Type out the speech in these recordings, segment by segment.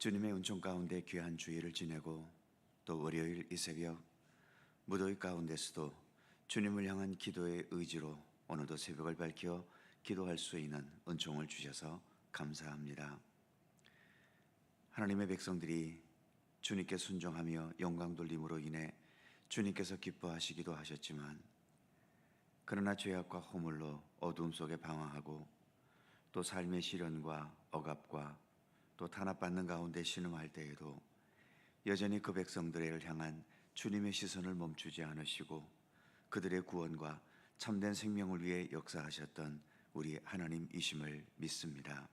주님의 은총 가운데 귀한 주일을 지내고 또 월요일 이 새벽 무더위 가운데서도 주님을 향한 기도의 의지로 오늘도 새벽을 밝혀 기도할 수 있는 은총을 주셔서 감사합니다. 하나님의 백성들이 주님께 순종하며 영광 돌림으로 인해 주님께서 기뻐하시기도 하셨지만, 그러나 죄악과 허물로 어두움 속에 방황하고 또 삶의 시련과 억압과 또 탄압받는 가운데 신음할 때에도 여전히 그 백성들을 향한 주님의 시선을 멈추지 않으시고 그들의 구원과 참된 생명을 위해 역사하셨던 우리 하나님이심을 믿습니다.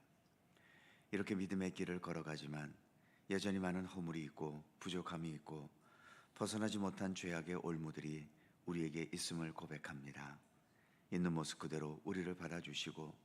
이렇게 믿음의 길을 걸어가지만 여전히 많은 허물이 있고 부족함이 있고 벗어나지 못한 죄악의 올무들이 우리에게 있음을 고백합니다. 있는 모습 그대로 우리를 받아주시고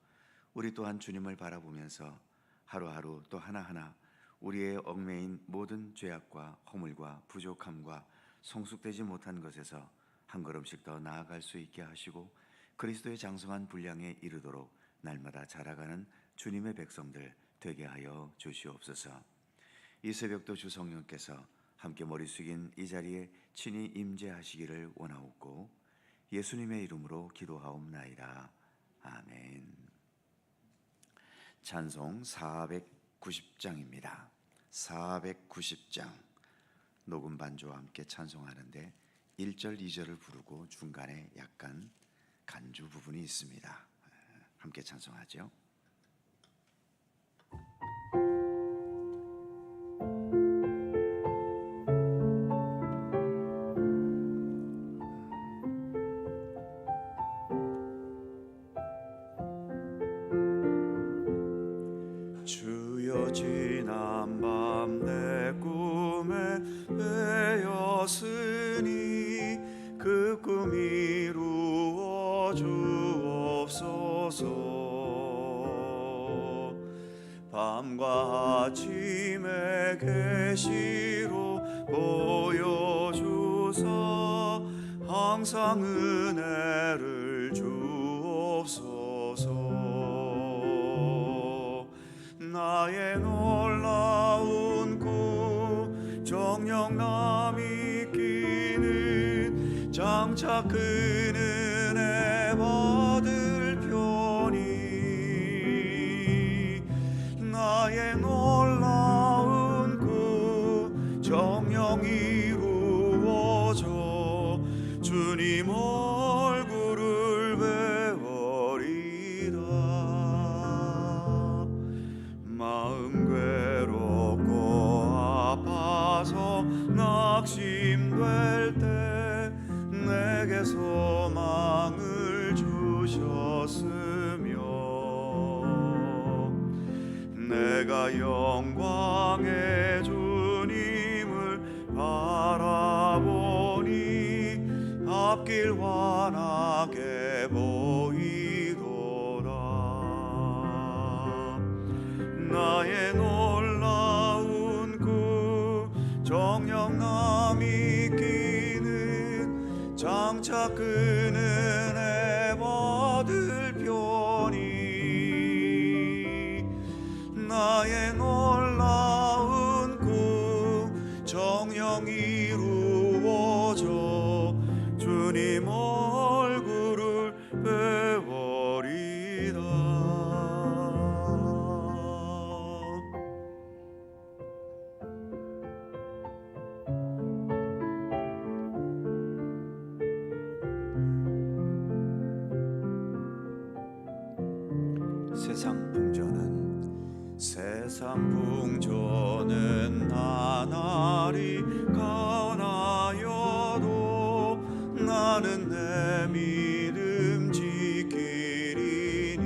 우리 또한 주님을 바라보면서 하루하루 또 하나하나 우리의 얽매인 모든 죄악과 허물과 부족함과 성숙되지 못한 것에서 한 걸음씩 더 나아갈 수 있게 하시고 그리스도의 장성한 분량에 이르도록 날마다 자라가는 주님의 백성들 되게 하여 주시옵소서. 이 새벽도 주 성령께서 함께 머리 숙인 이 자리에 친히 임재하시기를 원하옵고 예수님의 이름으로 기도하옵나이다. 아멘. 찬송 490장입니다. 490장 녹음 반주와 함께 찬송하는데 1절, 2절을 부르고 중간에 약간 간주 부분이 있습니다. 함께 찬송하죠. 주여 지난 밤 내 꿈에 베었으니 그 꿈 이루어 주옵소서. 밤과 아침의 계시로 보여주사 항상 은혜를 주옵소서. 나의 놀라운 꿈 정녕 남이 끼는 장차 그 은혜 받을 편이 나의 놀라운 꿈 정녕 이루어져 주님 얼굴을 배워리다. 마음 괴롭고 아파서 낙심될 때 내게 소망을 주셨으며 내가 영광의 주님을 바라보니 앞길 환하게 보이도다. 나의 놀라운 꿈 정녕 남이 끼는 장차 그 은혜 받을 편이 나의 놀라운 꿈 정녕 이루어져 주님 얼굴을 배워리다. 세상 풍조는 나날이 가나여도 나는 내 믿음 지키리니.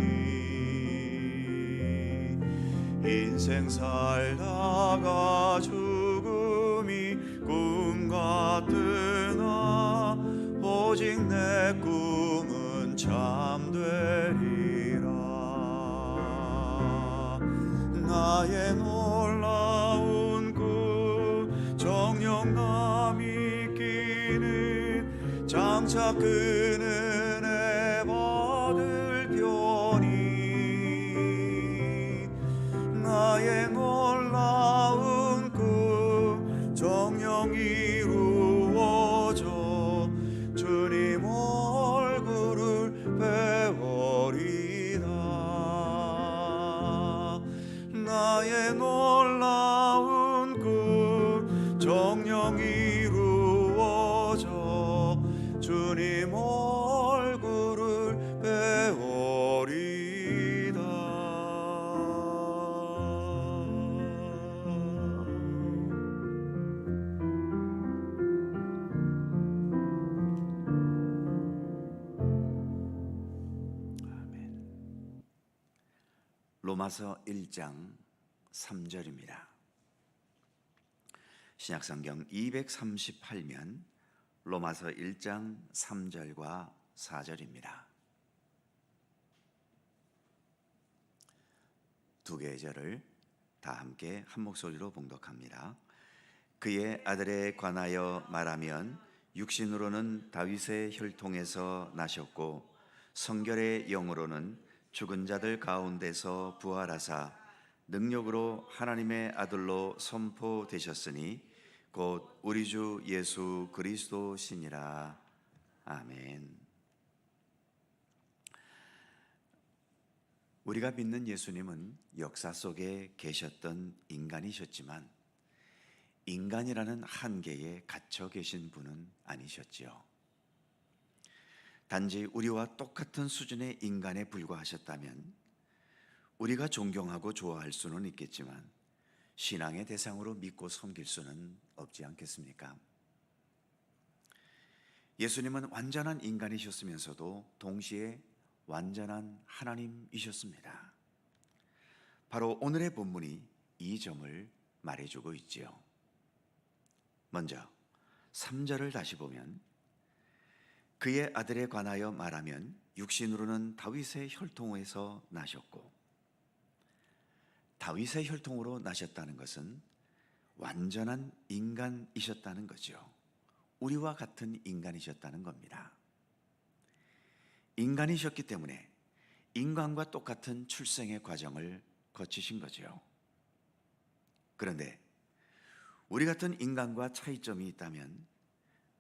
인생 살다가 죽음이 꿈 같으나 오직 내 꿈은 참되리라. 나의 놀라운 꿈 정녕 남이 끼는 장차 그 은혜 받을 편이 나의 놀라운 나의 놀라운 그 정령 이루어져 주님 얼굴을 배우리다. 로마서 1장 3절입니다. 신약성경 238면 로마서 1장 3절과 4절입니다. 두 개의 절을 다 함께 한 목소리로 봉독합니다. 그의 아들에 관하여 말하면 육신으로는 다윗의 혈통에서 나셨고 성결의 영으로는 죽은 자들 가운데서 부활하사 능력으로 하나님의 아들로 선포되셨으니 곧 우리 주 예수 그리스도시니라. 아멘. 우리가 믿는 예수님은 역사 속에 계셨던 인간이셨지만 인간이라는 한계에 갇혀 계신 분은 아니셨지요. 단지 우리와 똑같은 수준의 인간에 불과하셨다면 우리가 존경하고 좋아할 수는 있겠지만 신앙의 대상으로 믿고 섬길 수는 없지 않겠습니까? 예수님은 완전한 인간이셨으면서도 동시에 완전한 하나님이셨습니다. 바로 오늘의 본문이 이 점을 말해주고 있지요. 먼저 3절을 다시 보면 그의 아들에 관하여 말하면 육신으로는 다윗의 혈통에서 나셨고, 다윗의 혈통으로 나셨다는 것은 완전한 인간이셨다는 거죠. 우리와 같은 인간이셨다는 겁니다. 인간이셨기 때문에 인간과 똑같은 출생의 과정을 거치신 거죠. 그런데 우리 같은 인간과 차이점이 있다면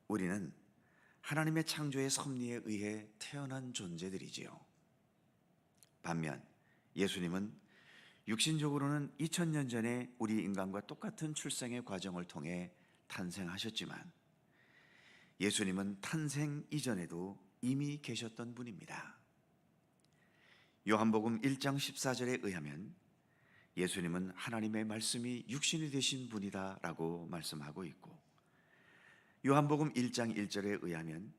우리는 하나님의 창조의 섭리에 의해 태어난 존재들이지요. 반면 예수님은 육신적으로는 2000년 전에 우리 인간과 똑같은 출생의 과정을 통해 탄생하셨지만 예수님은 탄생 이전에도 이미 계셨던 분입니다. 요한복음 1장 14절에 의하면 예수님은 하나님의 말씀이 육신이 되신 분이다 라고 말씀하고 있고, 요한복음 1장 1절에 의하면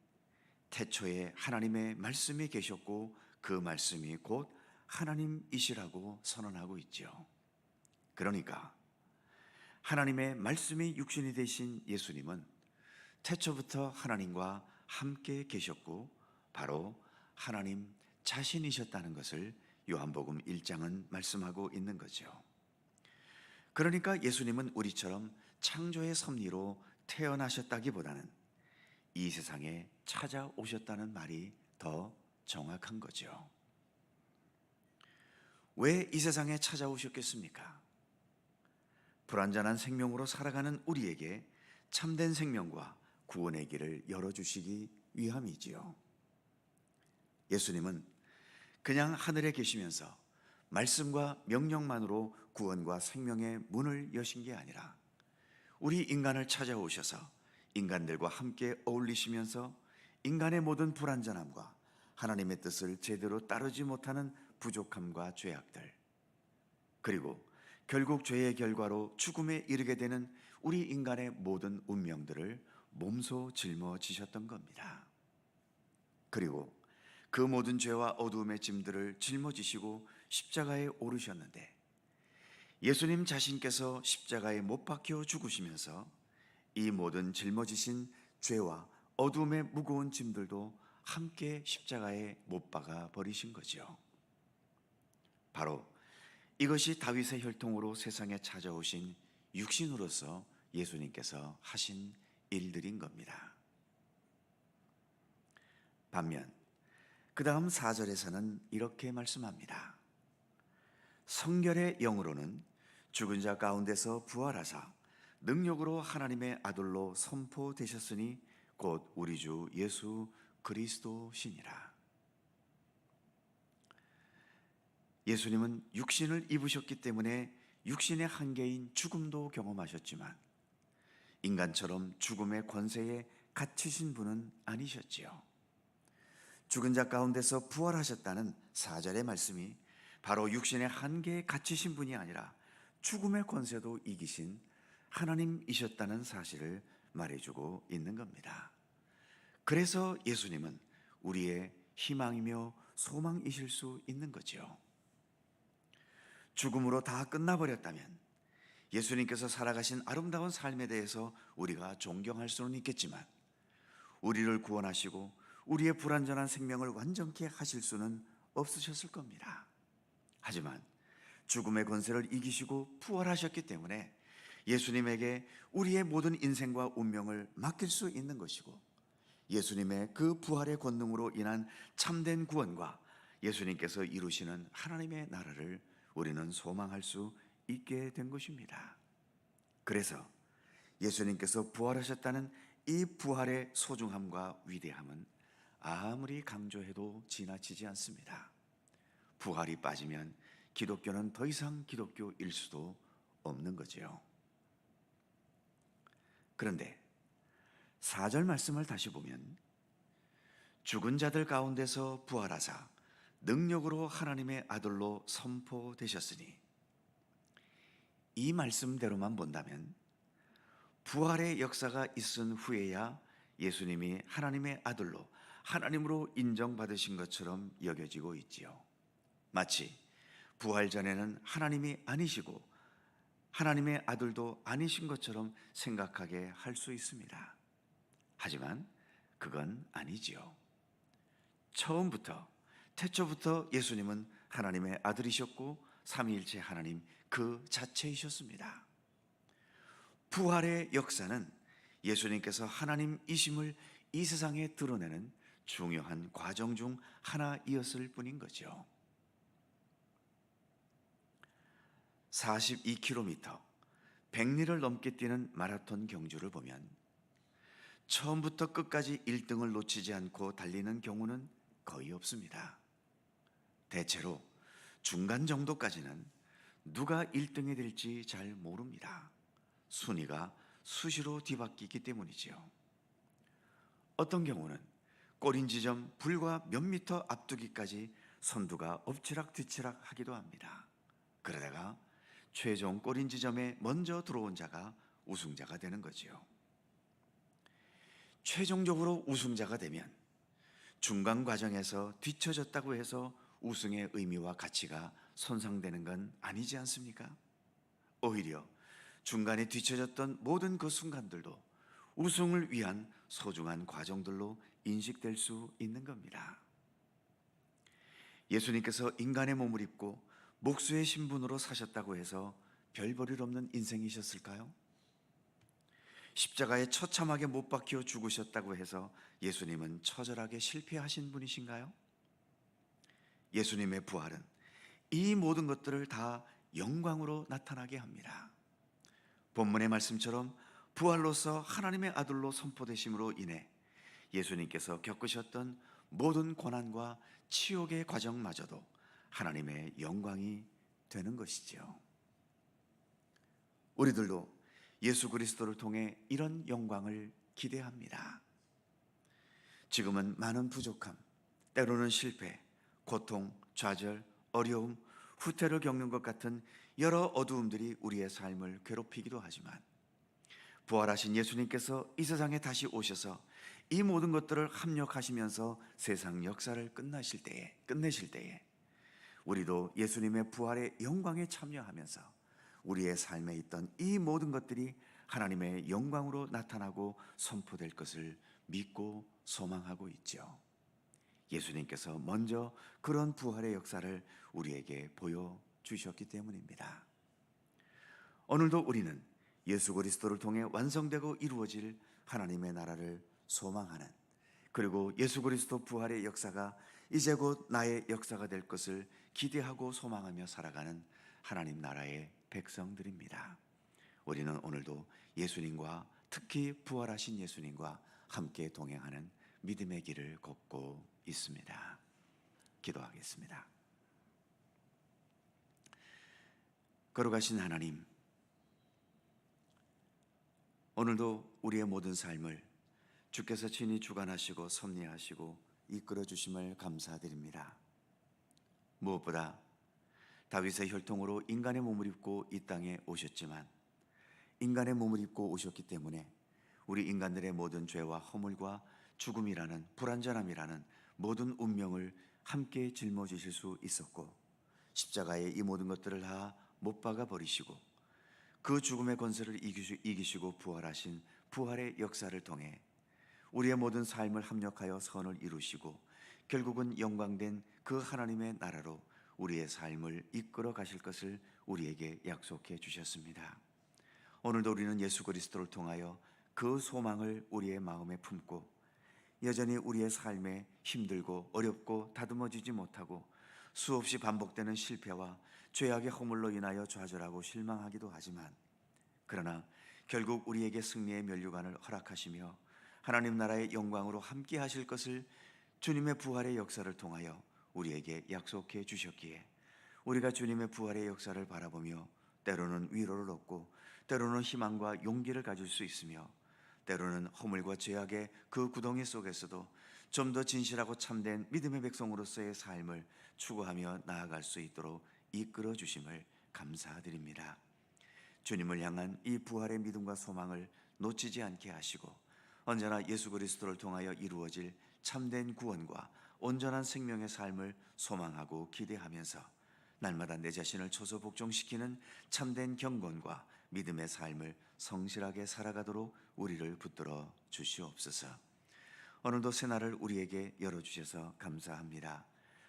태초에 하나님의 말씀이 계셨고 그 말씀이 곧 하나님이시라고 선언하고 있죠. 그러니까 하나님의 말씀이 육신이 되신 예수님은 태초부터 하나님과 함께 계셨고 바로 하나님 자신이셨다는 것을 요한복음 1장은 말씀하고 있는 거죠. 그러니까 예수님은 우리처럼 창조의 섭리로 태어나셨다기보다는 이 세상에 찾아오셨다는 말이 더 정확한 거죠. 왜 이 세상에 찾아오셨겠습니까? 불완전한 생명으로 살아가는 우리에게 참된 생명과 구원의 길을 열어주시기 위함이지요. 예수님은 그냥 하늘에 계시면서 말씀과 명령만으로 구원과 생명의 문을 여신 게 아니라 우리 인간을 찾아오셔서 인간들과 함께 어울리시면서 인간의 모든 불완전함과 하나님의 뜻을 제대로 따르지 못하는 부족함과 죄악들, 그리고 결국 죄의 결과로 죽음에 이르게 되는 우리 인간의 모든 운명들을 몸소 짊어지셨던 겁니다. 그리고 그 모든 죄와 어두움의 짐들을 짊어지시고 십자가에 오르셨는데 예수님 자신께서 십자가에 못 박혀 죽으시면서 이 모든 짊어지신 죄와 어두움의 무거운 짐들도 함께 십자가에 못 박아 버리신 거죠. 바로 이것이 다윗의 혈통으로 세상에 찾아오신 육신으로서 예수님께서 하신 일들인 겁니다. 반면 그 다음 4절에서는 이렇게 말씀합니다. 성결의 영으로는 죽은 자 가운데서 부활하사 능력으로 하나님의 아들로 선포되셨으니 곧 우리 주 예수 그리스도시니라. 예수님은 육신을 입으셨기 때문에 육신의 한계인 죽음도 경험하셨지만 인간처럼 죽음의 권세에 갇히신 분은 아니셨지요. 죽은 자 가운데서 부활하셨다는 4절의 말씀이 바로 육신의 한계에 갇히신 분이 아니라 죽음의 권세도 이기신 하나님이셨다는 사실을 말해주고 있는 겁니다. 그래서 예수님은 우리의 희망이며 소망이실 수 있는 거죠. 죽음으로 다 끝나버렸다면 예수님께서 살아가신 아름다운 삶에 대해서 우리가 존경할 수는 있겠지만 우리를 구원하시고 우리의 불완전한 생명을 완전케 하실 수는 없으셨을 겁니다. 하지만 죽음의 권세를 이기시고 부활하셨기 때문에 예수님에게 우리의 모든 인생과 운명을 맡길 수 있는 것이고, 예수님의 그 부활의 권능으로 인한 참된 구원과 예수님께서 이루시는 하나님의 나라를 우리는 소망할 수 있게 된 것입니다. 그래서 예수님께서 부활하셨다는 이 부활의 소중함과 위대함은 아무리 강조해도 지나치지 않습니다. 부활이 빠지면 기독교는 더 이상 기독교일 수도 없는 거지요. 그런데 4절 말씀을 다시 보면 죽은 자들 가운데서 부활하사 능력으로 하나님의 아들로 선포되셨으니, 이 말씀대로만 본다면 부활의 역사가 있은 후에야 예수님이 하나님의 아들로 하나님으로 인정받으신 것처럼 여겨지고 있지요. 마치 부활 전에는 하나님이 아니시고 하나님의 아들도 아니신 것처럼 생각하게 할 수 있습니다. 하지만 그건 아니지요. 처음부터 태초부터 예수님은 하나님의 아들이셨고 삼위일체 하나님 그 자체이셨습니다. 부활의 역사는 예수님께서 하나님이심을 이 세상에 드러내는 중요한 과정 중 하나이었을 뿐인 거죠. 42km, 100리를 넘게 뛰는 마라톤 경주를 보면 처음부터 끝까지 1등을 놓치지 않고 달리는 경우는 거의 없습니다. 대체로 중간 정도까지는 누가 1등이 될지 잘 모릅니다. 순위가 수시로 뒤바뀌기 때문이지요. 어떤 경우는 꼬린 지점 불과 몇 미터 앞두기까지 선두가 엎치락뒤치락 하기도 합니다. 그러다가 최종 꼬린 지점에 먼저 들어온 자가 우승자가 되는 거지요. 최종적으로 우승자가 되면 중간 과정에서 뒤처졌다고 해서 우승의 의미와 가치가 손상되는 건 아니지 않습니까? 오히려 중간에 뒤처졌던 모든 그 순간들도 우승을 위한 소중한 과정들로 인식될 수 있는 겁니다. 예수님께서 인간의 몸을 입고 목수의 신분으로 사셨다고 해서 별 볼일 없는 인생이셨을까요? 십자가에 처참하게 못 박혀 죽으셨다고 해서 예수님은 처절하게 실패하신 분이신가요? 예수님의 부활은 이 모든 것들을 다 영광으로 나타나게 합니다. 본문의 말씀처럼 부활로서 하나님의 아들로 선포되심으로 인해 예수님께서 겪으셨던 모든 고난과 치욕의 과정마저도 하나님의 영광이 되는 것이지요. 우리들도 예수 그리스도를 통해 이런 영광을 기대합니다. 지금은 많은 부족함, 때로는 실패, 고통, 좌절, 어려움, 후퇴를 겪는 것 같은 여러 어두움들이 우리의 삶을 괴롭히기도 하지만 부활하신 예수님께서 이 세상에 다시 오셔서 이 모든 것들을 합력하시면서 세상 역사를 끝내실 때에 우리도 예수님의 부활의 영광에 참여하면서 우리의 삶에 있던 이 모든 것들이 하나님의 영광으로 나타나고 선포될 것을 믿고 소망하고 있죠. 예수님께서 먼저 그런 부활의 역사를 우리에게 보여주셨기 때문입니다. 오늘도 우리는 예수 그리스도를 통해 완성되고 이루어질 하나님의 나라를 소망하는, 그리고 예수 그리스도 부활의 역사가 이제 곧 나의 역사가 될 것을 기대하고 소망하며 살아가는 하나님 나라의 백성들입니다. 우리는 오늘도 예수님과, 특히 부활하신 예수님과 함께 동행하는 믿음의 길을 걷고 있습니다. 기도하겠습니다. 걸어가신 하나님, 오늘도 우리의 모든 삶을 주께서 친히 주관하시고 섭리하시고 이끌어 주심을 감사드립니다. 무엇보다 다윗의 혈통으로 인간의 몸을 입고 이 땅에 오셨지만 인간의 몸을 입고 오셨기 때문에 우리 인간들의 모든 죄와 허물과 죽음이라는 불완전함이라는 모든 운명을 함께 짊어지실 수 있었고, 십자가에 이 모든 것들을 다 못 박아 버리시고 그 죽음의 권세를 이기시고 부활하신 부활의 역사를 통해 우리의 모든 삶을 합력하여 선을 이루시고 결국은 영광된 그 하나님의 나라로 우리의 삶을 이끌어 가실 것을 우리에게 약속해 주셨습니다. 오늘도 우리는 예수 그리스도를 통하여 그 소망을 우리의 마음에 품고 여전히 우리의 삶에 힘들고 어렵고 다듬어지지 못하고 수없이 반복되는 실패와 죄악의 허물로 인하여 좌절하고 실망하기도 하지만, 그러나 결국 우리에게 승리의 면류관을 허락하시며 하나님 나라의 영광으로 함께 하실 것을 주님의 부활의 역사를 통하여 우리에게 약속해 주셨기에 우리가 주님의 부활의 역사를 바라보며 때로는 위로를 얻고 때로는 희망과 용기를 가질 수 있으며 때로는 허물과 죄악의 그 구덩이 속에서도 좀 더 진실하고 참된 믿음의 백성으로서의 삶을 추구하며 나아갈 수 있도록 이끌어 주심을 감사드립니다. 주님을 향한 이 부활의 믿음과 소망을 놓치지 않게 하시고 언제나 예수 그리스도를 통하여 이루어질 참된 구원과 온전한 생명의 삶을 소망하고 기대하면서 날마다 내 자신을 초소복종시키는 참된 경건과 믿음의 삶을 성실하게 살아가도록 우리를 붙들어 주시옵소서. 오늘도 새날을 우리에게 열어주셔서 감사합니다.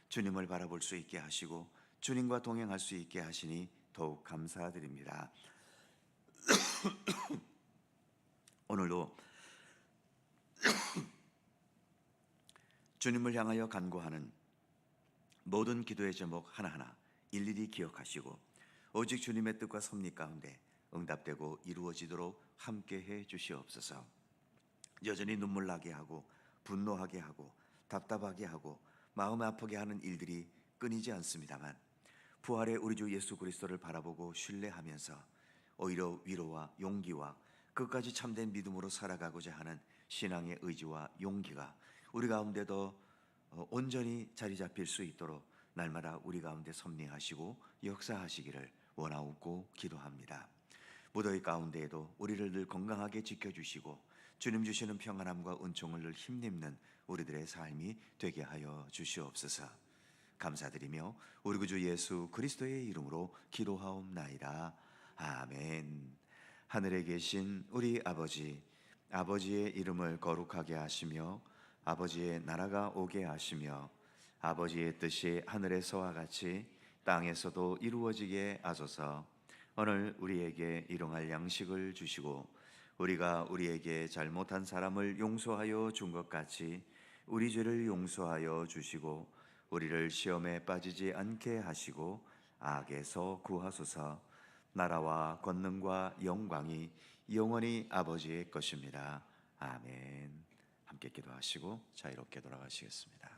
주님을 바라볼 수 있게 하시고 주님과 동행할 수 있게 하시니 더욱 감사드립니다. 오늘도 주님을 향하여 간구하는 모든 기도의 제목 하나하나 일일이 기억하시고 오직 주님의 뜻과 섭리 가운데 응답되고 이루어지도록 함께해 주시옵소서. 여전히 눈물 나게 하고 분노하게 하고 답답하게 하고 마음 아프게 하는 일들이 끊이지 않습니다만, 부활의 우리 주 예수 그리스도를 바라보고 신뢰하면서 오히려 위로와 용기와 끝까지 참된 믿음으로 살아가고자 하는 신앙의 의지와 용기가 우리 가운데도 온전히 자리 잡힐 수 있도록 날마다 우리 가운데 섭리하시고 역사하시기를 원하옵고 기도합니다. 무더위 가운데에도 우리를 늘 건강하게 지켜주시고 주님 주시는 평안함과 은총을 늘 힘입는 우리들의 삶이 되게 하여 주시옵소서. 감사드리며 우리 구주 예수 그리스도의 이름으로 기도하옵나이다. 아멘. 하늘에 계신 우리 아버지, 아버지의 이름을 거룩하게 하시며 아버지의 나라가 오게 하시며 아버지의 뜻이 하늘에서와 같이 땅에서도 이루어지게 하소서. 오늘 우리에게 일용할 양식을 주시고 우리가 우리에게 잘못한 사람을 용서하여 준 것 같이 우리 죄를 용서하여 주시고 우리를 시험에 빠지지 않게 하시고 악에서 구하소서. 나라와 권능과 영광이 영원히 아버지의 것입니다. 아멘. 함께 기도하시고 자유롭게 돌아가시겠습니다.